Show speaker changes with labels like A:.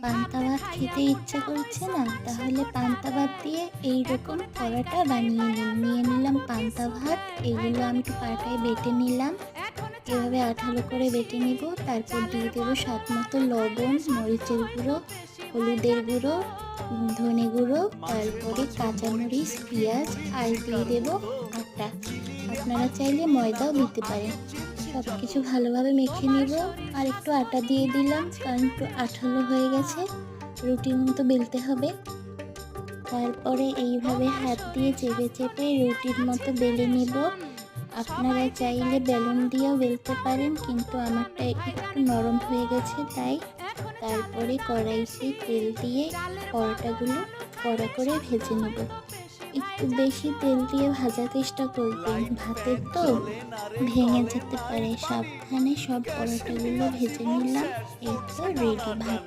A: পান্তা ভাত খেতে ইচ্ছা করছে না, তাহলে পান্তা ভাত দিয়ে এইরকম পরোটা বানিয়ে নিন। নিয়ে নিলাম পান্তা ভাত, এগুলো আমি একটু পাটায় বেটে নিলাম। এভাবে আঠালো করে বেটে নিব। তারপর দিয়ে দেবো স্বাদ মতো লবণ, মরিচের গুঁড়ো, হলুদের গুঁড়ো, ধনে গুঁড়ো, তারপরে কাঁচামরিচ, পেঁয়াজ, আর দিয়ে দেবো আটা। আপনারা চাইলে ময়দাও দিতে পারেন। সব কিছু ভালোভাবে মেখে নিব। আর একটু আটা দিয়ে দিলাম, কারণ একটু আঠালো হয়ে গেছে, রুটির মতো বেলতে হবে। তারপরে এইভাবে হাত দিয়ে চেপে চেপে রুটির মতো বেলে নিব। আপনারা চাইলে বেলুন দিয়েও বেলতে পারেন, কিন্তু আমারটা একটু নরম হয়ে গেছে তাই। তারপরে কড়াইতে তেল দিয়ে পরোটাগুলো কড়া করে ভেজে নেব। একটু বেশি তেল দিয়ে ভাজার চেষ্টা করবেন, ভাতের তো ভেঙে যেতে পারে। সাবধানে সব পরোটাগুলো ভেজে নিলাম। এই তো রেডি ভাত।